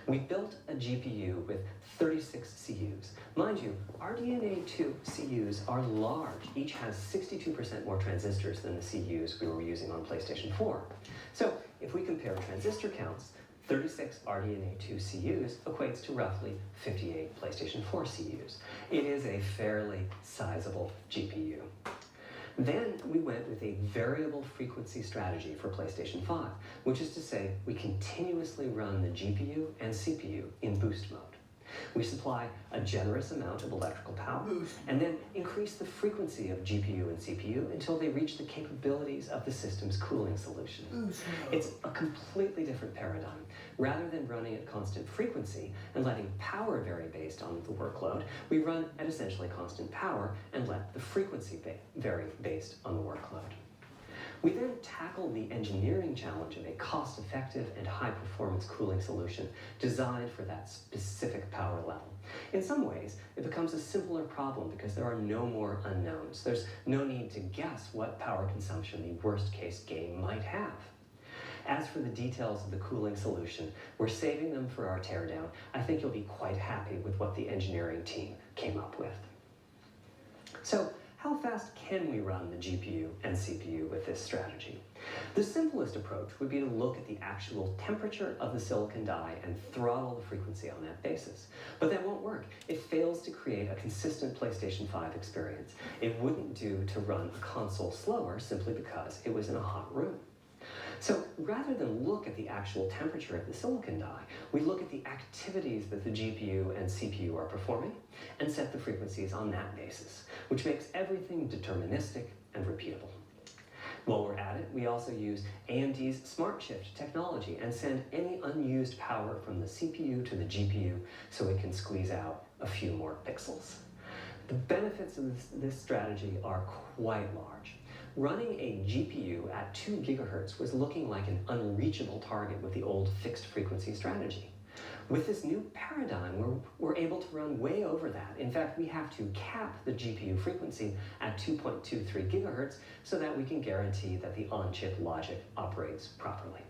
We built a GPU with 36 CUs. Mind you, RDNA2 CUs are large. Each has 62% more transistors than the CUs we were using on PlayStation 4. So if we compare transistor counts, 36 RDNA2 CUs equates to roughly 58 PlayStation 4 CUs. It is a fairly sizable GPU. Then we went with a variable frequency strategy for PlayStation 5, which is to say we continuously run the GPU and CPU in boost mode. We supply a generous amount of electrical power and then increase the frequency of GPU and CPU until they reach the capabilities of the system's cooling solution. It's a completely different paradigm. Rather than running at constant frequency and letting power vary based on the workload, we run at essentially constant power and let the frequency vary based on the workload. We then tackle the engineering challenge of a cost-effective and high-performance cooling solution designed for that specific power level. In some ways, it becomes a simpler problem because there are no more unknowns. There's no need to guess what power consumption the worst-case game might have. As for the details of the cooling solution, we're saving them for our teardown. I think you'll be quite happy with what the engineering team came up with. So, how fast can we run the GPU and CPU with this strategy? The simplest approach would be to look at the actual temperature of the silicon die and throttle the frequency on that basis. But that won't work. It fails to create a consistent PlayStation 5 experience. It wouldn't do to run a console slower simply because it was in a hot room. So rather than look at the actual temperature of the silicon die, we look at the activities that the GPU and CPU are performing and set the frequencies on that basis, which makes everything deterministic and repeatable. While we're at it, we also use AMD's Smart Shift technology and send any unused power from the CPU to the GPU so it can squeeze out a few more pixels. The benefits of this strategy are quite large. Running a GPU at 2 gigahertz was looking like an unreachable target with the old fixed frequency strategy. With this new paradigm, we're able to run way over that. In fact, we have to cap the GPU frequency at 2.23 gigahertz so that we can guarantee that the on-chip logic operates properly.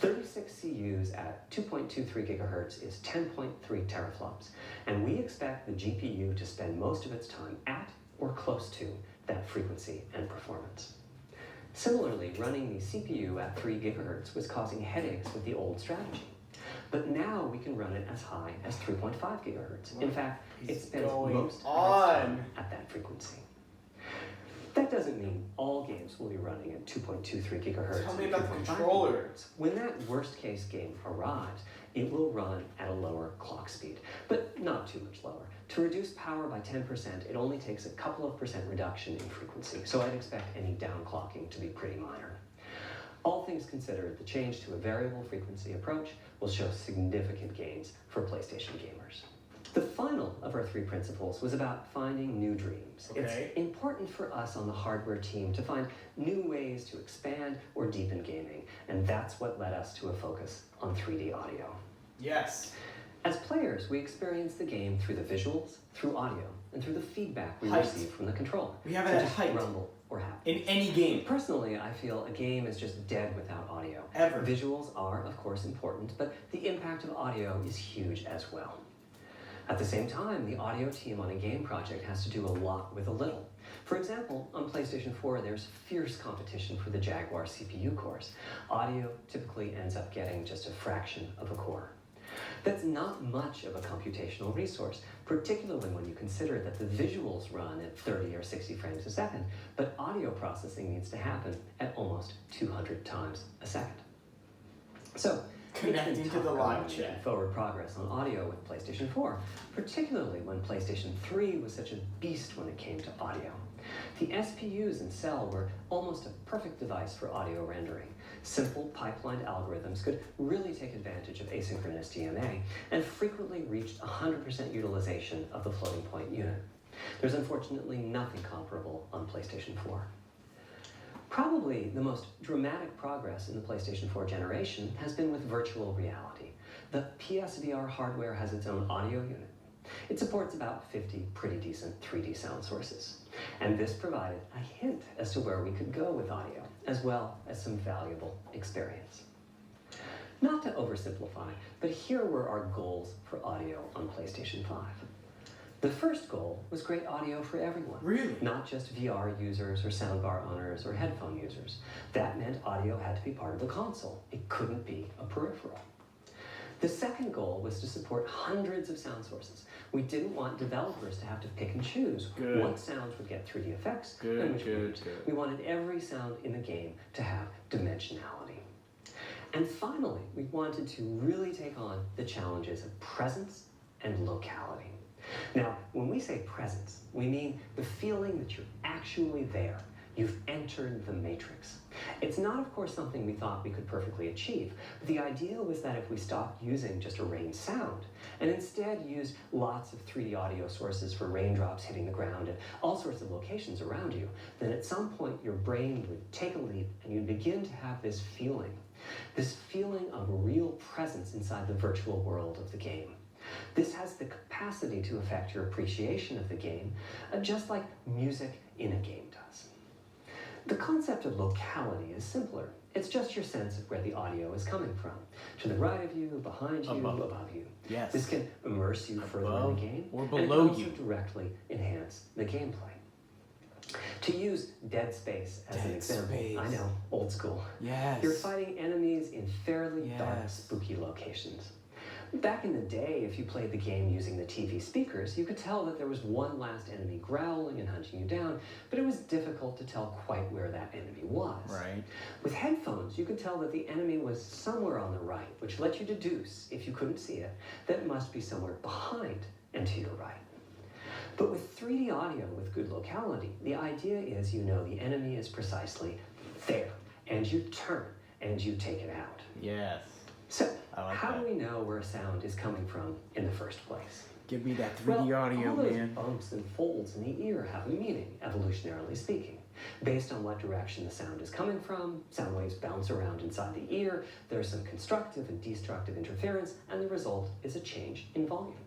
36 CUs at 2.23 gigahertz is 10.3 teraflops, and we expect the GPU to spend most of its time at or close to that frequency and performance. Similarly, running the CPU at 3 gigahertz was causing headaches with the old strategy. but now we can run it as high as 3.5 gigahertz. In fact, it spends going most of its on? time at that frequency. That doesn't mean all games will be running at 2.23 gigahertz. Tell me and about the 3.5 controller. gigahertz. When that worst case game arrives, it will run at a lower clock speed, but not too much lower. To reduce power by 10%, it only takes a couple of percent reduction in frequency, so I'd expect any downclocking to be pretty minor. All things considered, the change to a variable frequency approach will show significant gains for PlayStation gamers. The final of our 3 principles was about finding new dreams. Okay. It's important for us on the hardware team to find new ways to expand or deepen gaming, and that's what led us to a focus on 3D audio. Yes. As players, we experience the game through the visuals, through audio, and through the feedback we Height. receive from the controller. We have it such at as height. rumble or happen. In any game. Personally, I feel a game is just dead without audio. Ever. Visuals are, of course, important, but the impact of audio is huge as well. At the same time, the audio team on a game project has to do a lot with a little. For example, on PlayStation 4, there's fierce competition for the Jaguar CPU cores. Audio typically ends up getting just a fraction of a core. That's not much of a computational resource, particularly when you consider that the visuals run at 30 or 60 frames a second, but audio processing needs to happen at almost 200 times a second. So, Connecting it's to been the tough live going to chat. make forward progress on audio with PlayStation 4, particularly when PlayStation 3 was such a beast when it came to audio. The SPUs in Cell were almost a perfect device for audio rendering. Simple pipelined algorithms could really take advantage of asynchronous DMA and frequently reached 100% utilization of the floating point unit. There's unfortunately nothing comparable on PlayStation 4. Probably the most dramatic progress in the PlayStation 4 generation has been with virtual reality. The PSVR hardware has its own audio unit. It supports about 50 pretty decent 3D sound sources. And this provided a hint as to where we could go with audio, as well as some valuable experience. Not to oversimplify, but here were our goals for audio on PlayStation 5. The first goal was great audio for everyone. Really? Not just VR users or soundbar owners or headphone users. That meant audio had to be part of the console. It couldn't be a peripheral. The second goal was to support hundreds of sound sources. We didn't want developers to have to pick and choose Good. what sounds would get 3D effects Good, and which good, wouldn't. good. We wanted every sound in the game to have dimensionality. And finally, we wanted to really take on the challenges of presence and locality. Now, when we say presence, we mean the feeling that you're actually there. You've entered the matrix. It's not, of course, something we thought we could perfectly achieve, but the idea was that if we stopped using just a rain sound and instead used lots of 3D audio sources for raindrops hitting the ground at all sorts of locations around you, then at some point your brain would take a leap and you'd begin to have this feeling of real presence inside the virtual world of the game. This has the capacity to affect your appreciation of the game, just like music in a game does. The concept of locality is simpler. It's just your sense of where the audio is coming from. To the right of you, behind you, above you. Yes. This can immerse you further in Above the game, or and below it can you. also directly enhance the gameplay. To use Dead Space as an Dead example, Space. I know, old school. Yes. You're fighting enemies in fairly dark, Yes. spooky locations. Back in the day, if you played the game using the TV speakers, you could tell that there was one last enemy growling and hunting you down, but it was difficult to tell quite where that enemy was. Right. With headphones, you could tell that the enemy was somewhere on the right, which let you deduce, if you couldn't see it, that it must be somewhere behind and to your right. But with 3D audio with good locality, the idea is you know the enemy is precisely there, and you turn and you take it out. Yes. So, I like how that. do we know where a sound is coming from in the first place? Give me that 3D audio, all those man. bumps and folds in the ear have a meaning, evolutionarily speaking. Based on what direction the sound is coming from, sound waves bounce around inside the ear, there's some constructive and destructive interference, and the result is a change in volume.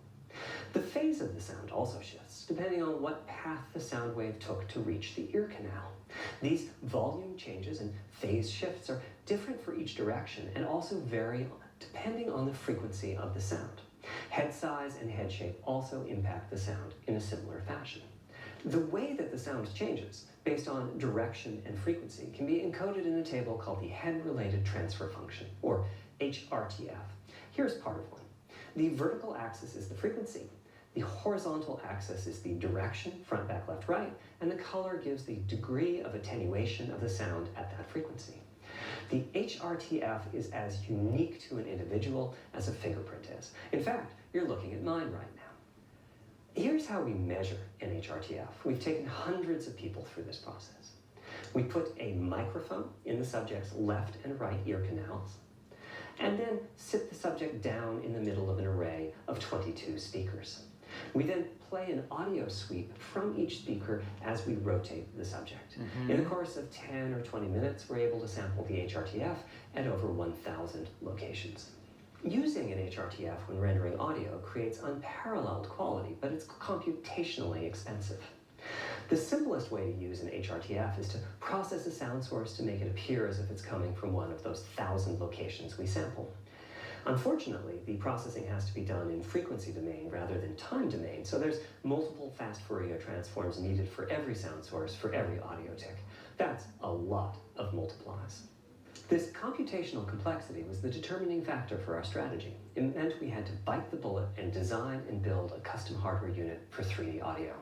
The phase of the sound also shifts, depending on what path the sound wave took to reach the ear canal. These volume changes and phase shifts are different for each direction and also vary depending on the frequency of the sound. Head size and head shape also impact the sound in a similar fashion. The way that the sound changes, based on direction and frequency, can be encoded in a table called the Head-Related Transfer Function, or HRTF. Here's part of one. The vertical axis is the frequency. The horizontal axis is the direction, front, back, left, right, and the color gives the degree of attenuation of the sound at that frequency. The HRTF is as unique to an individual as a fingerprint is. In fact, you're looking at mine right now. Here's how we measure an HRTF. We've taken hundreds of people through this process. We put a microphone in the subject's left and right ear canals, and then sit the subject down in the middle of an array of 22 speakers. We then play an audio sweep from each speaker as we rotate the subject. In the course of 10 or 20 minutes, we're able to sample the HRTF at over 1,000 locations. Using an HRTF when rendering audio creates unparalleled quality, but it's computationally expensive. The simplest way to use an HRTF is to process a sound source to make it appear as if it's coming from one of those 1,000 locations we sample. Unfortunately, the processing has to be done in frequency domain rather than time domain, so there's multiple fast Fourier transforms needed for every sound source for every audio tick. That's a lot of multiplies. This computational complexity was the determining factor for our strategy. It meant we had to bite the bullet and design and build a custom hardware unit for 3D audio.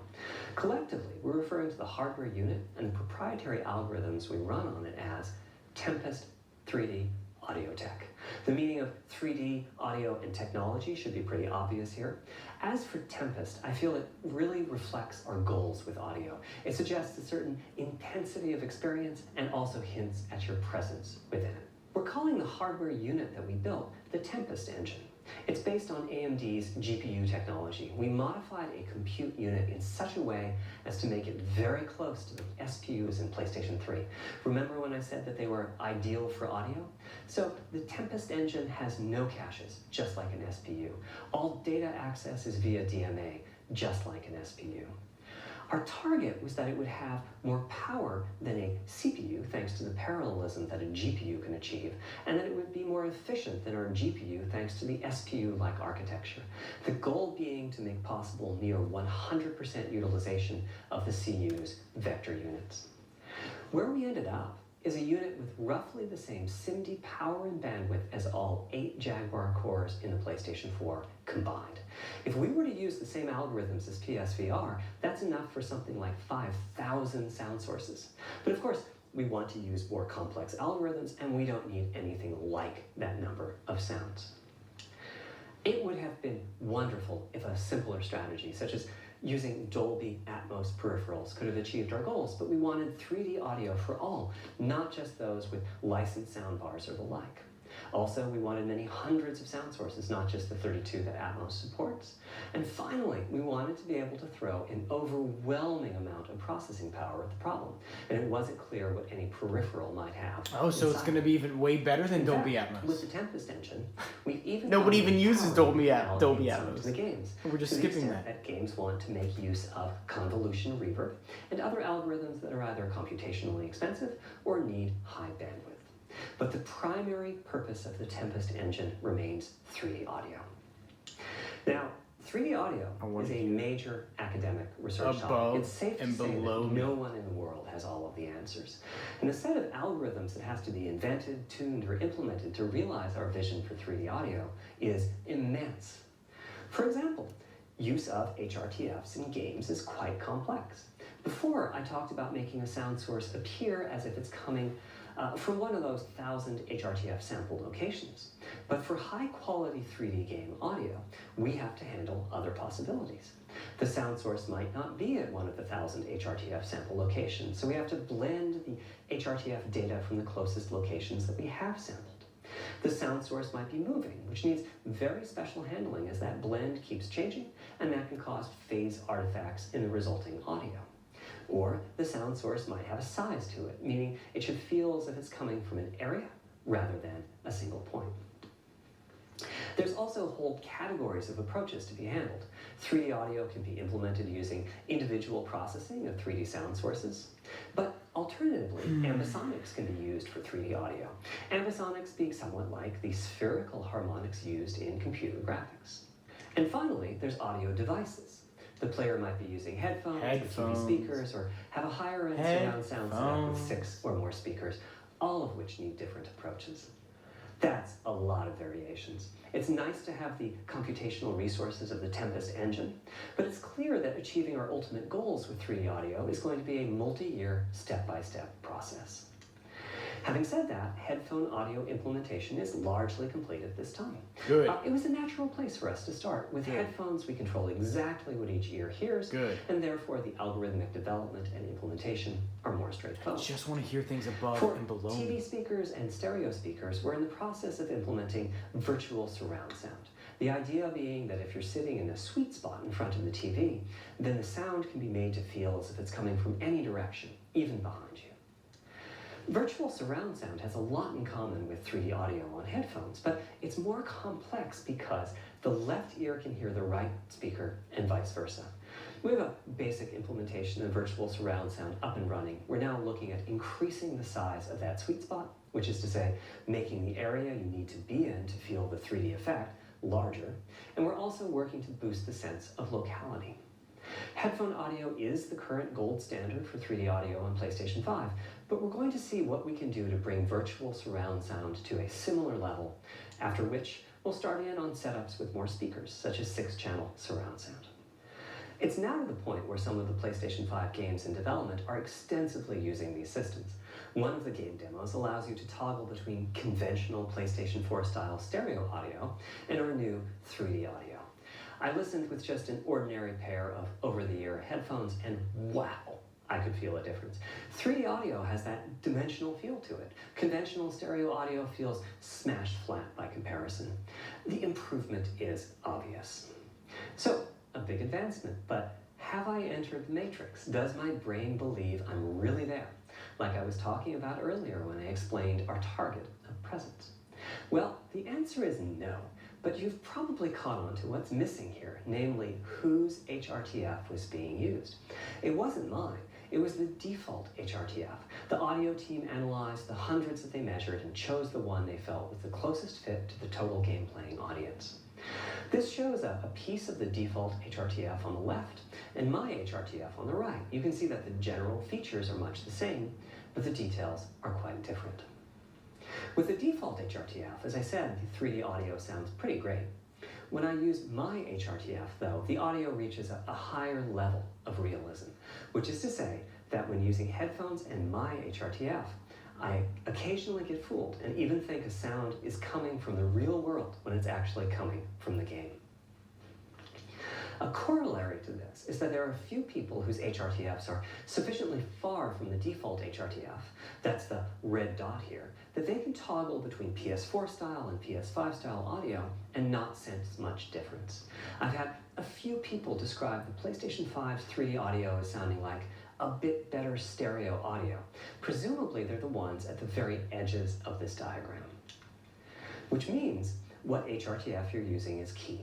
Collectively, we're referring to the hardware unit and the proprietary algorithms we run on it as Tempest 3D Audio Tech. The meaning of 3D audio and technology should be pretty obvious here. As for Tempest, I feel it really reflects our goals with audio. It suggests a certain intensity of experience and also hints at your presence within it. We're calling the hardware unit that we built the Tempest engine. It's based on AMD's GPU technology. We modified a compute unit in such a way as to make it very close to the SPUs in PlayStation 3. Remember when I said that they were ideal for audio? So the Tempest engine has no caches, just like an SPU. All data access is via DMA, just like an SPU. Our target was that it would have more power than a CPU, thanks to the parallelism that a GPU can achieve, and that it would be more efficient than our GPU, thanks to the SPU-like architecture. The goal being to make possible near 100% utilization of the CU's vector units. Where we ended up is a unit with roughly the same SIMD power and bandwidth as all 8 Jaguar cores in the PlayStation 4 combined. If we were to use the same algorithms as PSVR, that's enough for something like 5,000 sound sources. But of course, we want to use more complex algorithms, and we don't need anything like that number of sounds. It would have been wonderful if a simpler strategy, such as using Dolby Atmos peripherals, could have achieved our goals, but we wanted 3D audio for all, not just those with licensed soundbars or the like. Also, we wanted many hundreds of sound sources, not just the 32 that Atmos supports. And finally, we wanted to be able to throw an overwhelming amount of processing power at the problem. And it wasn't clear what any peripheral might have. Oh, so it's going to be even way better than Dolby Atmos. With the Tempest engine, we even nobody even uses Dolby Atmos Atmos. The games. We're just skipping that. Games want to make use of convolution reverb and other algorithms that are either computationally expensive or need high bandwidth. But the primary purpose of the Tempest engine remains 3D audio. Now, 3D audio is a major academic research topic. It's safe to say that no one in the world has all of the answers. And the set of algorithms that has to be invented, tuned, or implemented to realize our vision for 3D audio is immense. For example, use of HRTFs in games is quite complex. Before, I talked about making a sound source appear as if it's coming from one of those 1,000 HRTF sample locations. But for high-quality 3D game audio, we have to handle other possibilities. The sound source might not be at one of the 1,000 HRTF sample locations, so we have to blend the HRTF data from the closest locations that we have sampled. The sound source might be moving, which needs very special handling as that blend keeps changing, and that can cause phase artifacts in the resulting audio. Or the sound source might have a size to it, meaning it should feel as if it's coming from an area rather than a single point. There's also whole categories of approaches to be handled. 3D audio can be implemented using individual processing of 3D sound sources, but alternatively, ambisonics can be used for 3D audio. Ambisonics being somewhat like the spherical harmonics used in computer graphics. And finally, there's audio devices. The player might be using headphones or TV speakers, or have a higher-end surround sound setup with 6 or more speakers, all of which need different approaches. That's a lot of variations. It's nice to have the computational resources of the Tempest engine, but it's clear that achieving our ultimate goals with 3D audio is going to be a multi-year, step-by-step process. Having said that, headphone audio implementation is largely complete at this time. Good. It was a natural place for us to start. With headphones, we control exactly what each ear hears, Good. and therefore the algorithmic development and implementation are more straightforward. I just want to hear things above For and below TV me. speakers and stereo speakers, we're in the process of implementing virtual surround sound. The idea being that if you're sitting in a sweet spot in front of the TV, then the sound can be made to feel as if it's coming from any direction, even behind you. Virtual surround sound has a lot in common with 3D audio on headphones, but it's more complex because the left ear can hear the right speaker and vice versa. We have a basic implementation of virtual surround sound up and running. We're now looking at increasing the size of that sweet spot, which is to say, making the area you need to be in to feel the 3D effect larger, and we're also working to boost the sense of locality. Headphone audio is the current gold standard for 3D audio on PlayStation 5, but we're going to see what we can do to bring virtual surround sound to a similar level, after which we'll start in on setups with more speakers, such as 6-channel surround sound. It's now to the point where some of the PlayStation 5 games in development are extensively using these systems. One of the game demos allows you to toggle between conventional PlayStation 4 style stereo audio and our new 3D audio. I listened with just an ordinary pair of over-the-ear headphones, and wow, I could feel a difference. 3D audio has that dimensional feel to it. Conventional stereo audio feels smashed flat by comparison. The improvement is obvious. So, a big advancement, but have I entered the matrix? Does my brain believe I'm really there? Like I was talking about earlier when I explained our target of presence. Well, the answer is no. But you've probably caught on to what's missing here, namely whose HRTF was being used. It wasn't mine, it was the default HRTF. The audio team analyzed the hundreds that they measured and chose the one they felt was the closest fit to the total game playing audience. This shows a piece of the default HRTF on the left and my HRTF on the right. You can see that the general features are much the same, but the details are quite different. With the default HRTF, as I said, the 3D audio sounds pretty great. When I use my HRTF, though, the audio reaches a higher level of realism, which is to say that when using headphones and my HRTF, I occasionally get fooled and even think a sound is coming from the real world when it's actually coming from the game. A corollary to this is that there are a few people whose HRTFs are sufficiently far from the default HRTF, that's the red dot here, that they can toggle between PS4 style and PS5 style audio and not sense much difference. I've had a few people describe the PlayStation 5's 3D audio as sounding like a bit better stereo audio. Presumably they're the ones at the very edges of this diagram. Which means what HRTF you're using is key.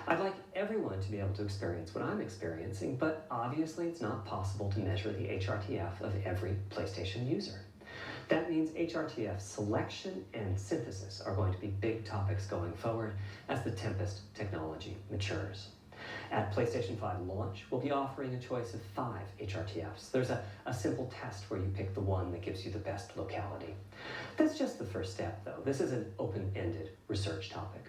I'd like everyone to be able to experience what I'm experiencing, but obviously it's not possible to measure the HRTF of every PlayStation user. That means HRTF selection and synthesis are going to be big topics going forward as the Tempest technology matures. At PlayStation 5 launch, we'll be offering a choice of 5 HRTFs. There's a simple test where you pick the one that gives you the best locality. That's just the first step, though. This is an open-ended research topic.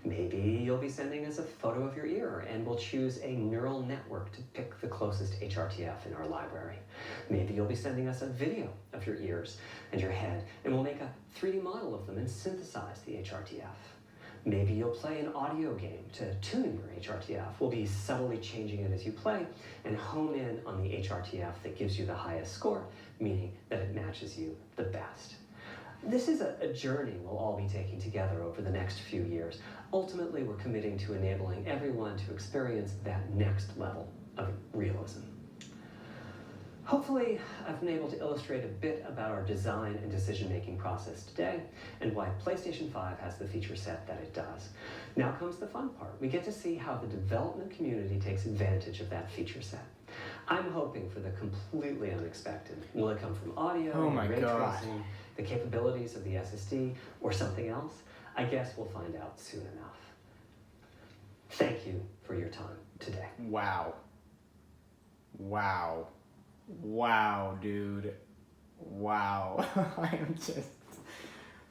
Maybe you'll be sending us a photo of your ear and we'll choose a neural network to pick the closest HRTF in our library. Maybe you'll be sending us a video of your ears and your head and we'll make a 3D model of them and synthesize the HRTF. Maybe you'll play an audio game to tune your HRTF. We'll be subtly changing it as you play and hone in on the HRTF that gives you the highest score, meaning that it matches you the best. This is a journey we'll all be taking together over the next few years. Ultimately, we're committing to enabling everyone to experience that next level of realism. Hopefully, I've been able to illustrate a bit about our design and decision-making process today and why PlayStation 5 has the feature set that it does. Now comes the fun part. We get to see how the development community takes advantage of that feature set. I'm hoping for the completely unexpected. Will it come from audio, ray tracing, the capabilities of the SSD, or something else? I guess we'll find out soon enough. Thank you for your time today. Wow. Wow. Wow, dude. Wow. I am just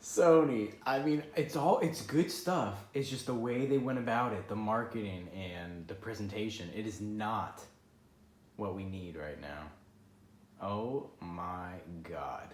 Sony, I mean, it's good stuff. It's just the way they went about it, the marketing and the presentation. It is not what we need right now. Oh my God.